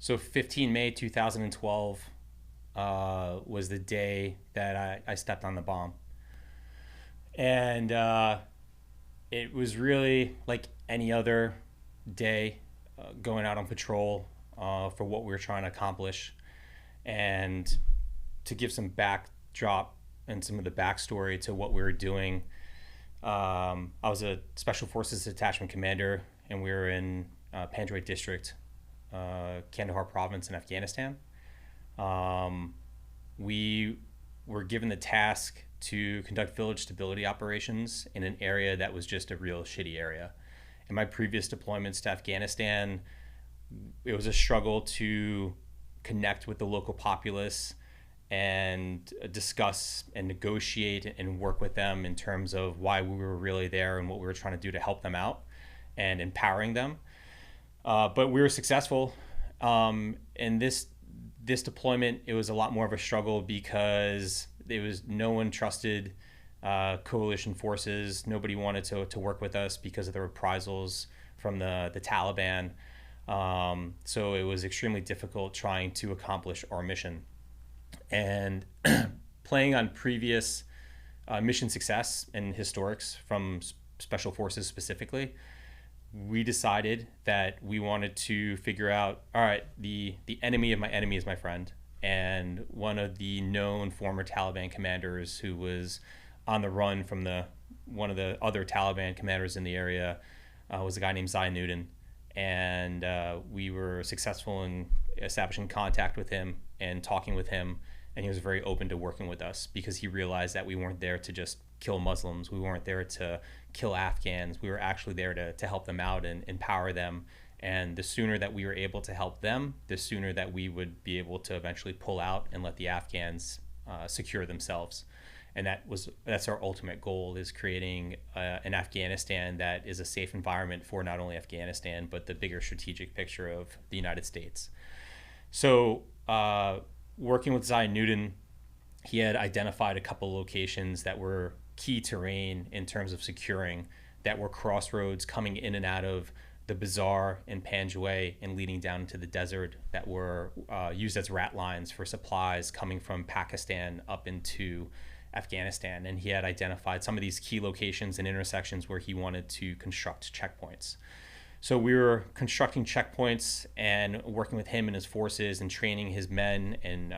So 15 May 2012 was the day that I stepped on the bomb. And it was really like any other day going out on patrol for what we were trying to accomplish. And to give some backdrop and some of the backstory to what we were doing, I was a Special Forces Detachment Commander, and we were in Pandroid District, Kandahar Province in Afghanistan. Um, we were given the task to conduct village stability operations in an area that was just a real shitty area. In my previous deployments to Afghanistan, it was a struggle to connect with the local populace and discuss and negotiate and work with them in terms of why we were really there and what we were trying to do to help them out and empowering them. But we were successful. And this deployment, it was a lot more of a struggle because there was no one trusted coalition forces. Nobody wanted to work with us because of the reprisals from the Taliban. So it was extremely difficult trying to accomplish our mission. And playing on previous mission success and historics from special forces specifically, we decided that we wanted to figure out, all right, the enemy of my enemy is my friend. And one of the known former Taliban commanders who was on the run from the one of the other Taliban commanders in the area was a guy named Zai Newton. And we were successful in establishing contact with him and talking with him. And he was very open to working with us because he realized that we weren't there to just kill Muslims. We weren't there to kill Afghans. We were actually there to help them out and empower them. And the sooner that we were able to help them, the sooner that we would be able to eventually pull out and let the Afghans secure themselves. And that's our ultimate goal, is creating an Afghanistan that is a safe environment for not only Afghanistan, but the bigger strategic picture of the United States. So working with Zai Newton, he had identified a couple locations that were key terrain in terms of securing, that were crossroads coming in and out of the bazaar in Panjwai and leading down into the desert, that were used as rat lines for supplies coming from Pakistan up into Afghanistan. And he had identified some of these key locations and intersections where he wanted to construct checkpoints. So we were constructing checkpoints and working with him and his forces and training his men and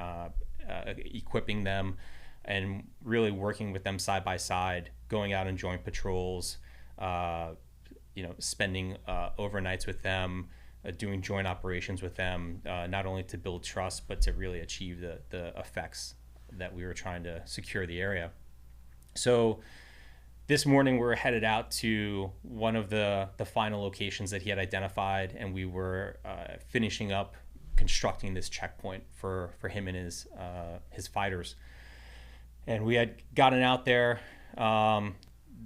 equipping them, and really working with them side by side, going out on joint patrols, spending overnights with them, doing joint operations with them, not only to build trust, but to really achieve the effects that we were trying to secure the area. So this morning we were headed out to one of the final locations that he had identified, and we were finishing up constructing this checkpoint for him and his fighters. And we had gotten out there.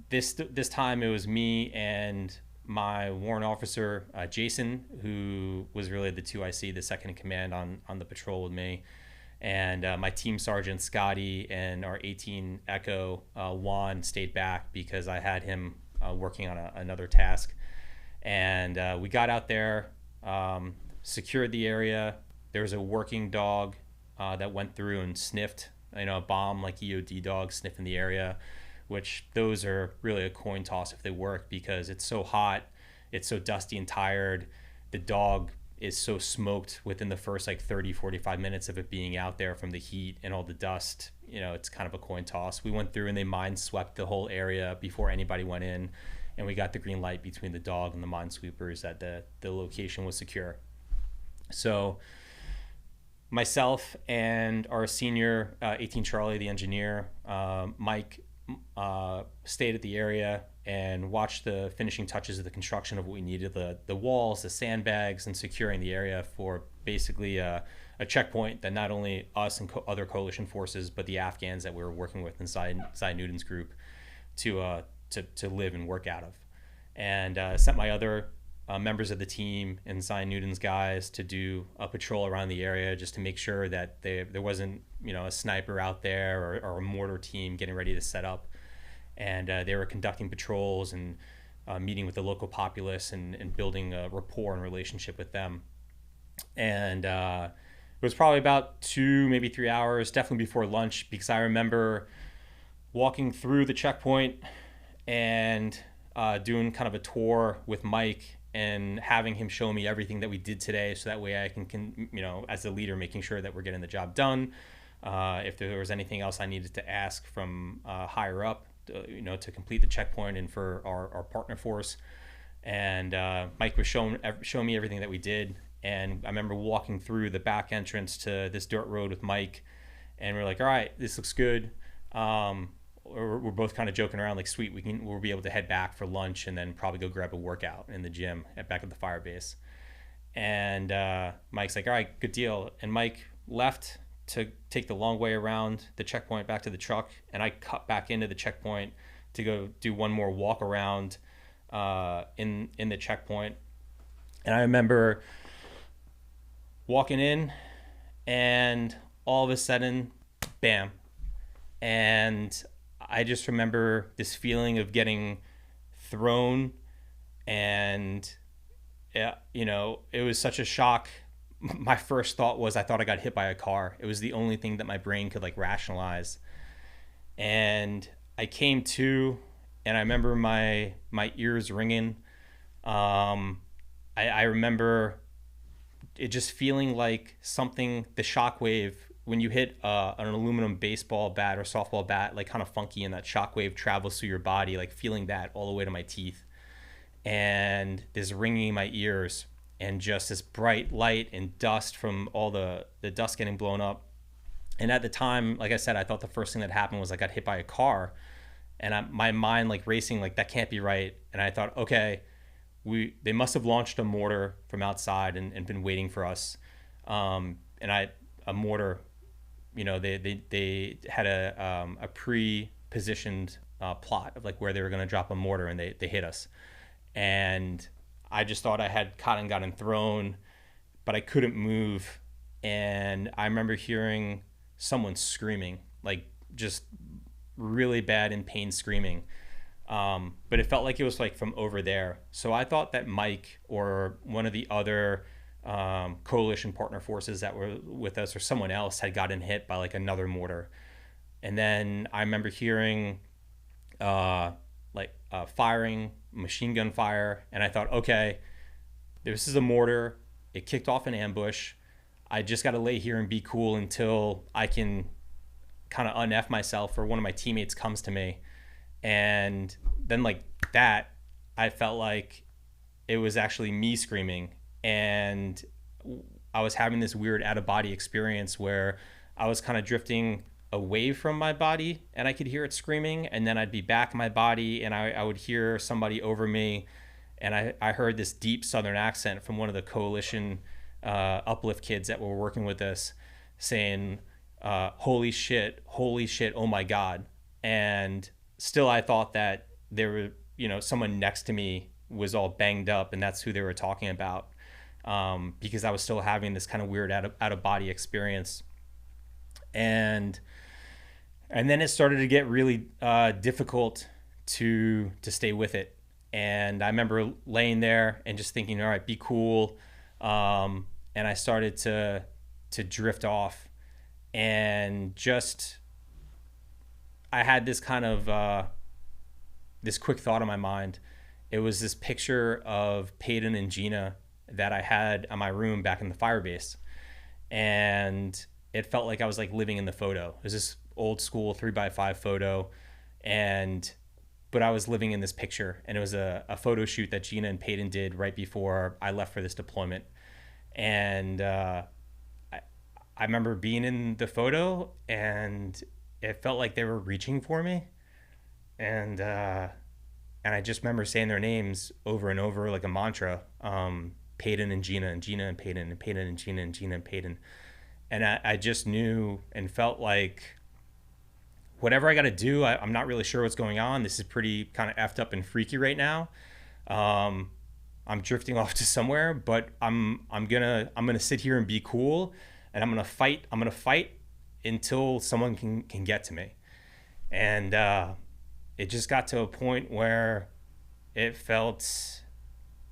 This time it was me and my warrant officer, Jason, who was really the 2IC, the second in command on the patrol with me, and my team sergeant Scotty and our 18 Echo Juan stayed back because I had him working on another task. And we got out there, secured the area. There was a working dog that went through and sniffed, a bomb, like EOD dogs sniffing the area, which those are really a coin toss if they work, because it's so hot, it's so dusty and tired. The dog is so smoked within the first 30-45 minutes of it being out there from the heat and all the dust. It's kind of a coin toss. We went through and they mine swept the whole area before anybody went in, and we got the green light between the dog and the minesweepers that the location was secure. So myself and our senior 18 Charlie, the engineer, Mike, stayed at the area and watched the finishing touches of the construction of what we needed, the walls, the sandbags, and securing the area for basically a checkpoint that not only us and other coalition forces, but the Afghans that we were working with inside Newton's group to live and work out of. And sent my other members of the team and Zai Newton's guys to do a patrol around the area, just to make sure that there wasn't a sniper out there or a mortar team getting ready to set up. And they were conducting patrols and meeting with the local populace and building a rapport and relationship with them. And it was probably about 2, maybe 3 hours, definitely before lunch, because I remember walking through the checkpoint and doing kind of a tour with Mike and having him show me everything that we did today, so that way I can as a leader, making sure that we're getting the job done. If there was anything else I needed to ask from higher up, to complete the checkpoint and for our partner force. And Mike was showing me everything that we did. And I remember walking through the back entrance to this dirt road with Mike, and we're like, all right, this looks good. We're both kind of joking around, like, sweet, we'll be able to head back for lunch and then probably go grab a workout in the gym back at the fire base. And Mike's like, all right, good deal. And Mike left to take the long way around the checkpoint back to the truck, and I cut back into the checkpoint to go do one more walk around in the checkpoint. And I remember walking in, and all of a sudden, bam. And I just remember this feeling of getting thrown, and it was such a shock. My first thought was I thought I got hit by a car. It was the only thing that my brain could like rationalize. And I came to, and I remember my ears ringing. I remember it just feeling like something, the shockwave, when you hit an aluminum baseball bat or softball bat, like kind of funky, and that shockwave travels through your body, like feeling that all the way to my teeth. And this ringing in my ears, and just this bright light and dust from all the dust getting blown up. And at the time, like I said, I thought the first thing that happened was I got hit by a car. And my mind like racing, like that can't be right. And I thought, okay, they must have launched a mortar from outside and been waiting for us. A mortar, they had a pre-positioned plot of like where they were going to drop a mortar, and they hit us. And I just thought I had caught and gotten thrown, but I couldn't move. And I remember hearing someone screaming, like just really bad in pain screaming. But it felt like it was like from over there. So I thought that Mike or one of the other coalition partner forces that were with us, or someone else, had gotten hit by like another mortar. And then I remember hearing firing, machine gun fire, and I thought, okay, this is a mortar. It kicked off an ambush. I just got to lay here and be cool until I can kind of un-F myself, or one of my teammates comes to me. And then like that, I felt like it was actually me screaming, and I was having this weird out-of-body experience where I was kind of drifting away from my body, and I could hear it screaming, and then I'd be back in my body, and I would hear somebody over me, and I heard this deep Southern accent from one of the coalition uplift kids that were working with us, saying, holy shit, oh my God. And still I thought that there were, someone next to me was all banged up, and that's who they were talking about, because I was still having this kind of weird out-of-body experience. And then it started to get really difficult to stay with it. And I remember laying there and just thinking, all right, be cool. And I started to drift off, and just I had this kind of this quick thought in my mind. It was this picture of Peyton and Gina that I had in my room back in the fire base, and it felt like I was like living in the photo. It was this old school 3x5 photo, but I was living in this picture, and it was a photo shoot that Gina and Peyton did right before I left for this deployment. And I remember being in the photo, and it felt like they were reaching for me, and I just remember saying their names over and over like a mantra, Peyton and Gina, and Gina and Peyton, and Peyton and Gina, and Gina and Peyton. And I just knew and felt like whatever I got to do, I'm not really sure what's going on. This is pretty kind of effed up and freaky right now. I'm drifting off to somewhere, but I'm gonna sit here and be cool, and I'm gonna fight until someone can get to me. And it just got to a point where it felt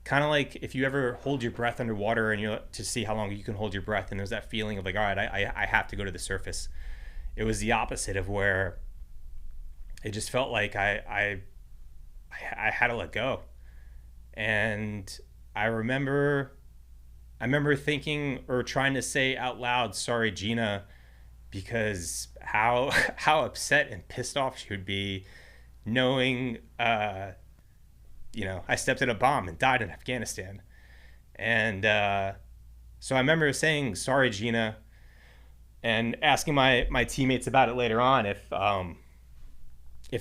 kind of like if you ever hold your breath underwater and you to see how long you can hold your breath, and there's that feeling of like, all right, I have to go to the surface. It was the opposite of where it just felt like I had to let go. And I remember I remember thinking or trying to say out loud, "Sorry, Gina," because how how upset and pissed off she would be knowing I stepped in a bomb and died in Afghanistan. And so I remember saying, "Sorry, Gina," and asking my teammates about it later on if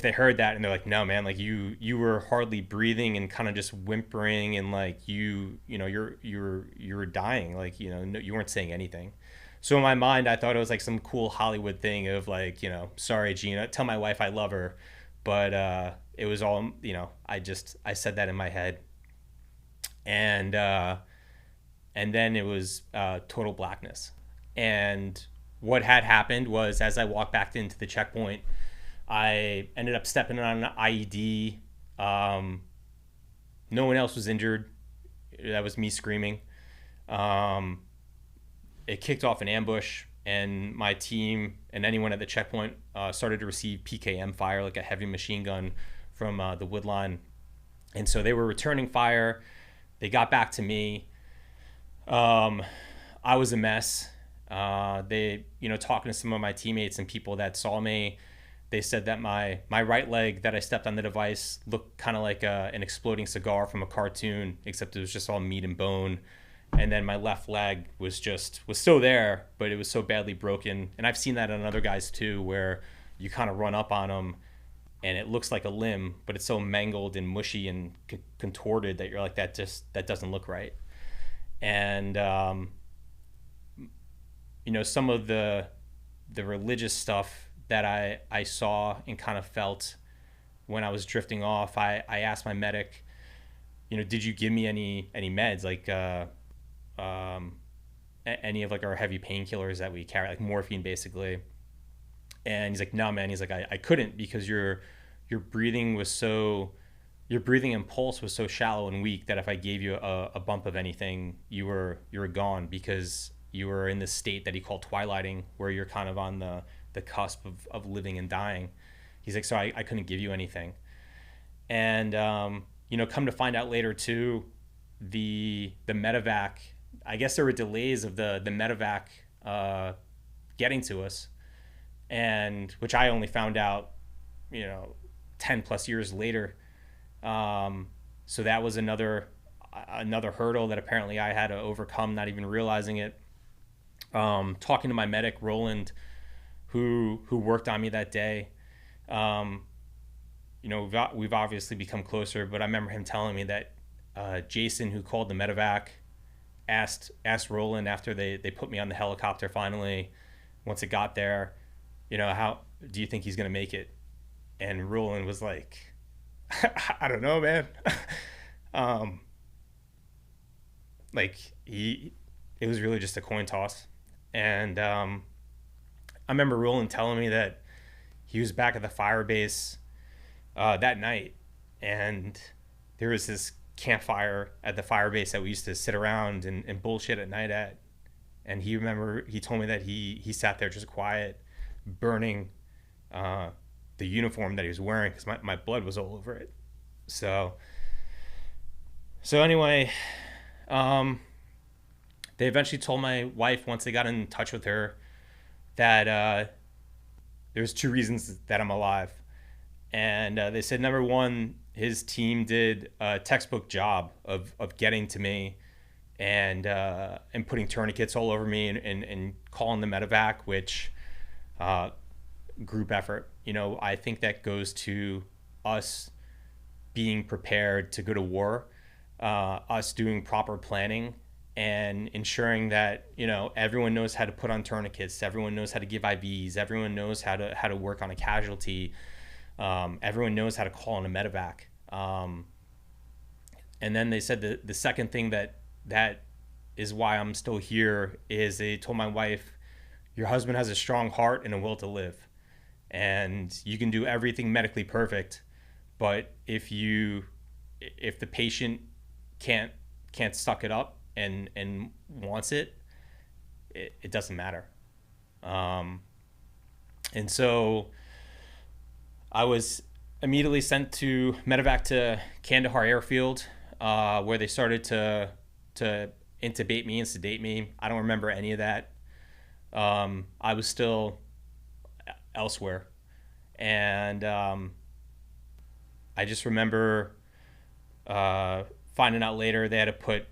they heard that, and they're like, "No, man, like you were hardly breathing and kind of just whimpering, and like you were dying, like no, you weren't saying anything." So in my mind, I thought it was like some cool Hollywood thing of like, "Sorry, Gina, tell my wife I love her," but it was all I said that in my head, and and then it was total blackness. And what had happened was, as I walked back into the checkpoint, I ended up stepping on an IED. No one else was injured. That was me screaming. Um, it kicked off an ambush, and my team and anyone at the checkpoint started to receive PKM fire, like a heavy machine gun from the wood line. And so they were returning fire. They got back to me. Um, I was a mess. Talking to some of my teammates and people that saw me, they said that my right leg that I stepped on the device looked kind of like an exploding cigar from a cartoon, except it was just all meat and bone. And then my left leg was still there, but it was so badly broken. And I've seen that on other guys too, where you kind of run up on them and it looks like a limb, but it's so mangled and mushy and contorted that you're like, that doesn't look right. And some of the religious stuff that I saw and kind of felt when I was drifting off, I asked my medic, did you give me any meds, like any of like our heavy painkillers that we carry, like morphine basically? And he's like, no, man. He's like, I couldn't, because your breathing your breathing and pulse was so shallow and weak that if I gave you a bump of anything, you were gone, because you were in this state that he called twilighting, where you're kind of on the cusp of living and dying. He's like, so I couldn't give you anything. And come to find out later too, the medevac, I guess there were delays of the medevac getting to us, and which I only found out 10 plus years later. So that was another hurdle that apparently I had to overcome, not even realizing it. Talking to my medic Roland, who worked on me that day, we've obviously become closer, but I remember him telling me that Jason, who called the medevac, asked Roland after they put me on the helicopter finally, once it got there, how do you think he's gonna make it? And Roland was like, I don't know, man. It was really just a coin toss. And I remember Roland telling me that he was back at the fire base that night, and there was this campfire at the fire base that we used to sit around and bullshit at night at. And he told me that he sat there just quiet, burning the uniform that he was wearing, because my blood was all over it. So anyway, they eventually told my wife, once they got in touch with her, that there's two reasons that I'm alive. And they said, number one, his team did a textbook job of getting to me and putting tourniquets all over me and calling the medevac, which group effort. I think that goes to us being prepared to go to war, us doing proper planning and ensuring that everyone knows how to put on tourniquets, everyone knows how to give IVs, everyone knows how to work on a casualty, everyone knows how to call in a medevac. And then they said the second thing that is why I'm still here is they told my wife, your husband has a strong heart and a will to live, and you can do everything medically perfect, but if the patient can't suck it up and wants it, it doesn't matter. And so I was immediately sent to medevac to Kandahar Airfield, where they started to intubate me and sedate me. I don't remember any of that. I was still elsewhere, and I just remember finding out later they had to put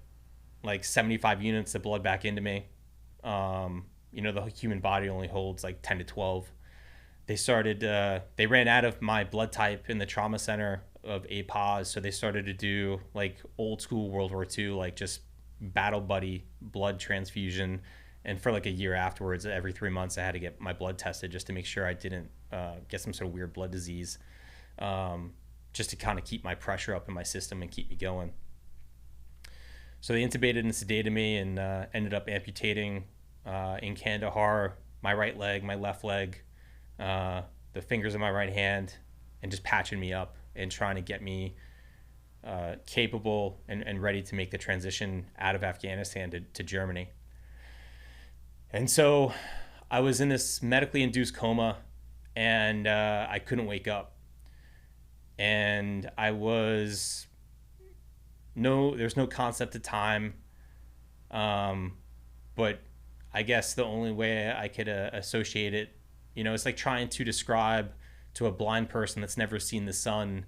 like 75 units of blood back into me. The human body only holds like 10 to 12. They ran out of my blood type in the trauma center of APOS, so they started to do like old school World War II, like just battle buddy blood transfusion. And for like a year afterwards, every 3 months, I had to get my blood tested just to make sure I didn't get some sort of weird blood disease, just to kind of keep my pressure up in my system and keep me going. So they intubated and sedated me, and ended up amputating in Kandahar my right leg, my left leg, the fingers of my right hand, and just patching me up and trying to get me capable and ready to make the transition out of Afghanistan to Germany. And so I was in this medically induced coma, and I couldn't wake up. And there's no concept of time. But I guess the only way I could associate it, it's like trying to describe to a blind person that's never seen the sun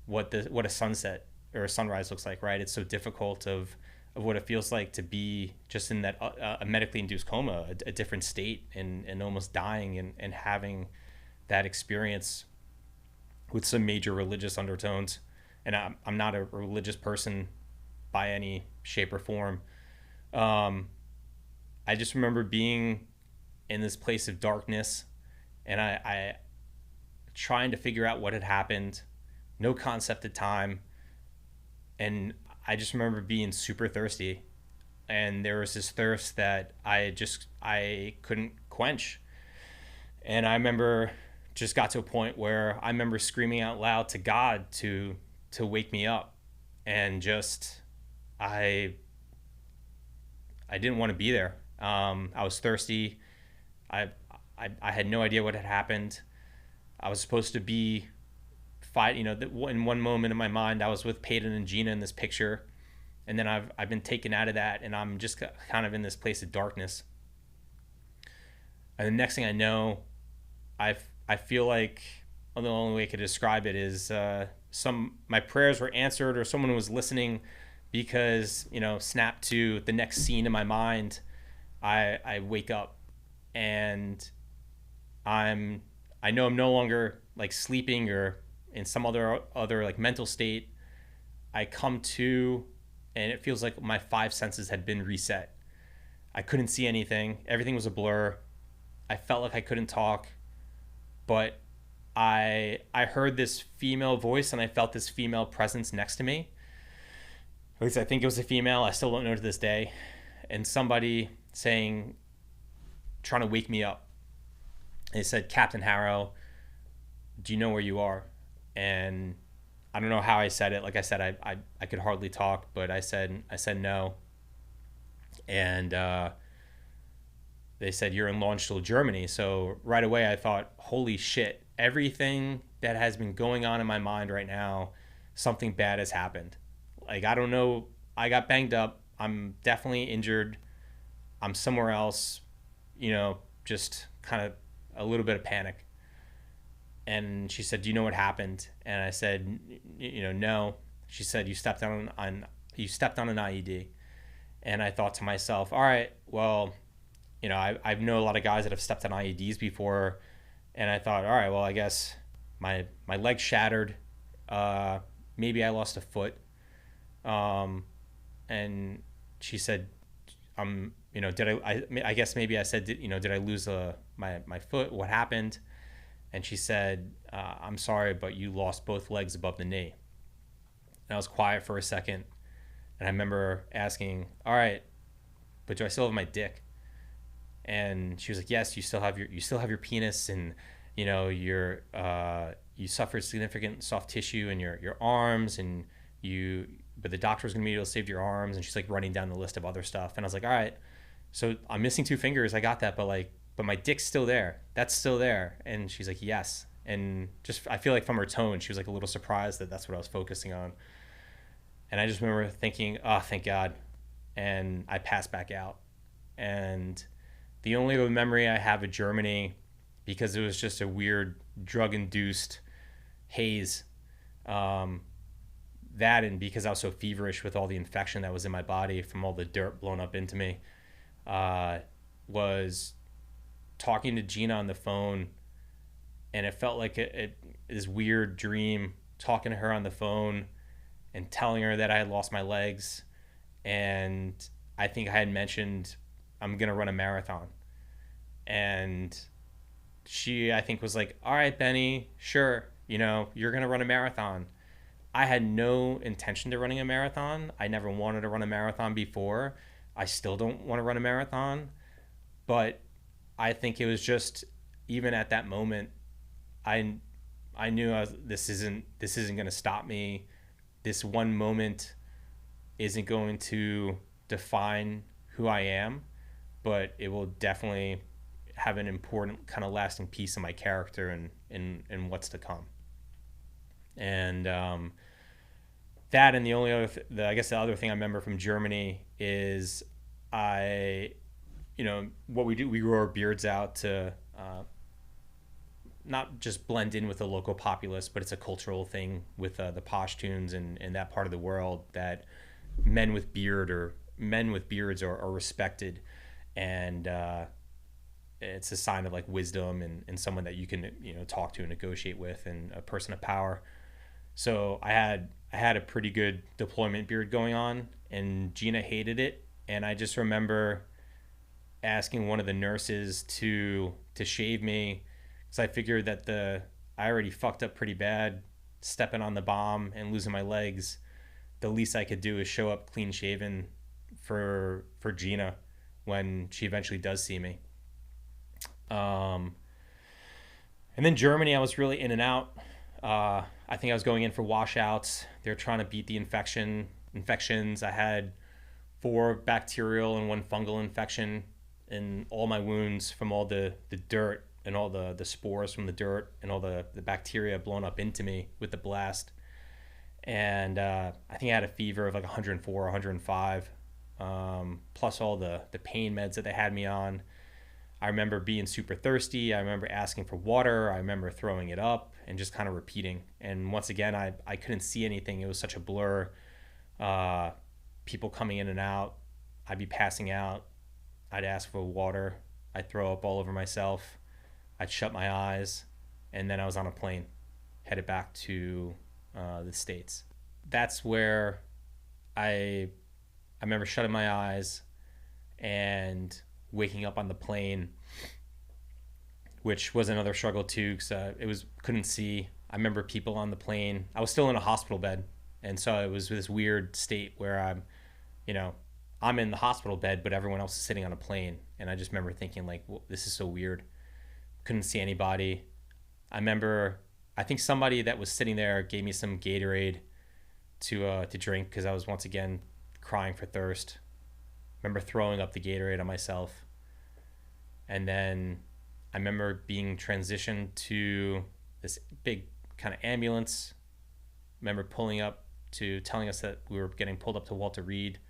what a sunset or a sunrise looks like, right? It's so difficult of what it feels like to be just in that a medically induced coma, a different state, and almost dying and having that experience with some major religious undertones. And I'm not a religious person by any shape or form. I just remember being in this place of darkness, and I trying to figure out what had happened, no concept of time. And I just remember being super thirsty, and there was this thirst that I couldn't quench. And I remember just got to a point where I remember screaming out loud to God to wake me up. And just I didn't want to be there. I was thirsty. I had no idea what had happened. I was supposed to be in one moment in my mind, I was with Peyton and Gina in this picture, and then I've been taken out of that, and I'm just kind of in this place of darkness. And the next thing I know, I feel like the only way I could describe it is my prayers were answered, or someone was listening, because snap to the next scene in my mind. I wake up, and I know I'm no longer like sleeping or in some other like mental state. I come to, and it feels like my 5 senses had been reset. I couldn't see anything. Everything was a blur. I felt like I couldn't talk, but I heard this female voice, and I felt this female presence next to me. At least I think it was a female. I still don't know to this day. And somebody trying to wake me up. They said, "Captain Harrow, do you know where you are?" And I don't know how I said it. Like I said, I could hardly talk, but I said no. And they said, "You're in Launchstoel, Germany." So right away I thought, holy shit, everything that has been going on in my mind right now, something bad has happened. Like, I don't know. I got banged up. I'm definitely injured. I'm somewhere else, just kind of a little bit of panic. And she said, "Do you know what happened?" And I said, "No." She said, "You stepped on an IED." And I thought to myself, all right, well, I know a lot of guys that have stepped on IEDs before. And I thought, all right, well, I guess my leg shattered. Maybe I lost a foot. And she said, I guess maybe I said, did I lose my foot? What happened? And she said, "I'm sorry, but you lost both legs above the knee." And I was quiet for a second. And I remember asking, "All right, but do I still have my dick?" And she was like, "Yes, you still have your penis, and you suffered significant soft tissue in your arms, and but the doctor's gonna be able to save your arms. And she's like running down the list of other stuff. And I was like, all right, so I'm missing 2 fingers. I got that, but like, but my dick's still there. That's still there. And she's like, yes. And just, I feel like from her tone, she was like a little surprised that that's what I was focusing on. And I just remember thinking, oh, thank God. And I passed back out. And the only other memory I have of Germany, because it was just a weird drug induced haze, that and because I was so feverish with all the infection that was in my body from all the dirt blown up into me, was talking to Gina on the phone. And it felt like this weird dream, talking to her on the phone and telling her that I had lost my legs. And I think I had mentioned I'm going to run a marathon. And she, I think, was like, all right, Benny, sure, you're going to run a marathon. I had no intention to running a marathon. I never wanted to run a marathon before. I still don't want to run a marathon. But I think it was just, even at that moment, I knew this isn't going to stop me. This one moment isn't going to define who I am, but it will definitely have an important kind of lasting piece of my character and what's to come. And that, and the only other, I guess the other thing I remember from Germany is what we do, we grow our beards out to not just blend in with the local populace, but it's a cultural thing with the Pashtuns and that part of the world, that men with beards are respected, and it's a sign of like wisdom and someone that you can talk to and negotiate with, and a person of power. So I had a pretty good deployment beard going on, and Gina hated it, and I just remember asking one of the nurses to shave me, because I figured that I already fucked up pretty bad stepping on the bomb and losing my legs. The least I could do is show up clean shaven for Gina when she eventually does see me. And then Germany, I was really in and out. I think I was going in for washouts. They're trying to beat the infections. I had 4 bacterial and 1 fungal infection in all my wounds from all the dirt and all the spores from the dirt and all the bacteria blown up into me with the blast. And I think I had a fever of like 104, 105, plus all the pain meds that they had me on. I remember being super thirsty. I remember asking for water. I remember throwing it up and just kind of repeating. And once again, I couldn't see anything. It was such a blur. People coming in and out. I'd be passing out. I'd ask for water. I'd throw up all over myself. I'd shut my eyes. And then I was on a plane headed back to the States. That's where I remember shutting my eyes and waking up on the plane, which was another struggle too, because couldn't see. I remember people on the plane. I was still in a hospital bed, and so it was this weird state where I'm in the hospital bed, but everyone else is sitting on a plane, and I just remember thinking like, well, this is so weird. Couldn't see anybody. I think somebody that was sitting there gave me some Gatorade to drink, because I was once again crying for thirst. Remember throwing up the Gatorade on myself. And then I remember being transitioned to this big kind of ambulance. Remember pulling up to telling us that we were getting pulled up to Walter Reed.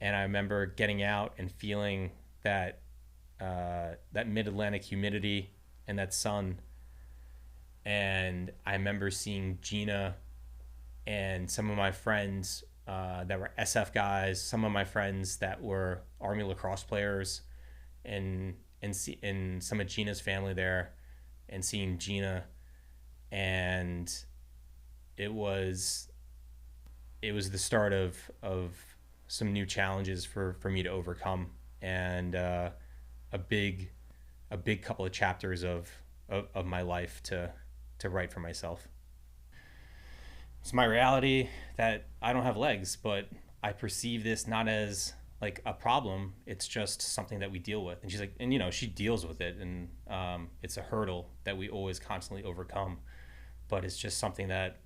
And I remember getting out and feeling that mid-Atlantic humidity and that sun. And I remember seeing Gina and some of my friends that were SF guys, some of my friends that were Army lacrosse players, and some of Gina's family there, and seeing Gina, and it was the start of some new challenges for me to overcome, and a big couple of chapters of my life to write for myself. It's my reality that I don't have legs, but I perceive this not as like a problem. It's just something that we deal with. And she's like, and she deals with it, and it's a hurdle that we always constantly overcome. But it's just something that,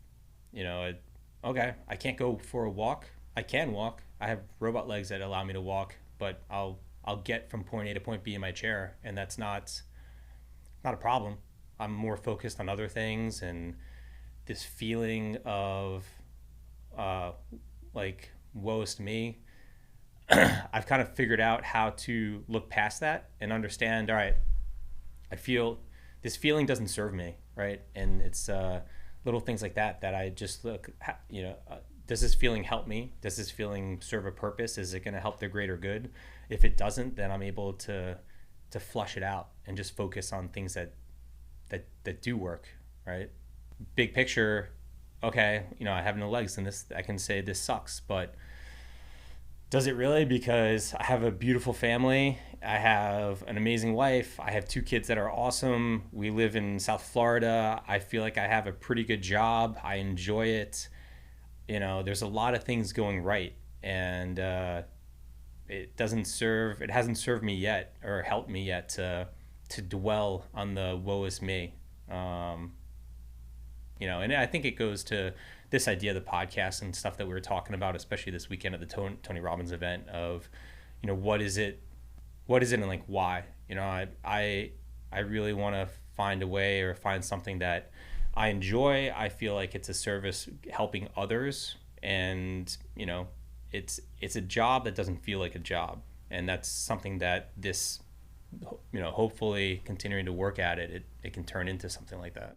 okay, I can't go for a walk. I can walk. I have robot legs that allow me to walk, but I'll get from point A to point B in my chair, and that's not a problem. I'm more focused on other things, and this feeling of uh, like woe is me. I've kind of figured out how to look past that and understand. All right, I feel this feeling doesn't serve me, right? And it's little things like that that I just look, does this feeling help me? Does this feeling serve a purpose? Is it going to help the greater good? If it doesn't, then I'm able to flush it out and just focus on things that do work, right? Big picture, okay, I have no legs, and this I can say this sucks, but does it really? Because I have a beautiful family. I have an amazing wife. I have two kids that are awesome. We live in South Florida. I feel like I have a pretty good job. I enjoy it. There's a lot of things going right. And it hasn't served me yet or helped me yet to dwell on the woe is me. Um, and I think it goes to this idea of the podcast and stuff that we were talking about, especially this weekend at the Tony Robbins event of, what is it and like why? I really want to find a way or find something that I enjoy. I feel like it's a service helping others, and it's a job that doesn't feel like a job, and that's something that this, hopefully continuing to work at it can turn into something like that.